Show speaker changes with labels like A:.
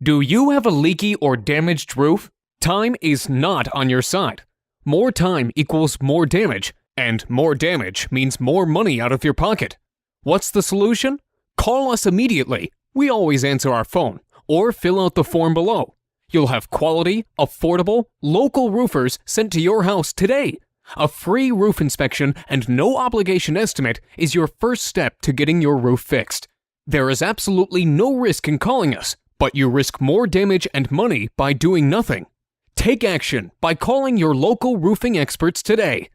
A: Do you have a leaky or damaged roof? Time is not on your side. More time equals more damage, and more damage means more money out of your pocket. What's the solution? Call us immediately. We always answer our phone, or fill out the form below. You'll have quality, affordable, local roofers sent to your house today. A free roof inspection and no obligation estimate is your first step to getting your roof fixed. There is absolutely no risk in calling us, but you risk more damage and money by doing nothing. Take action by calling your local roofing experts today.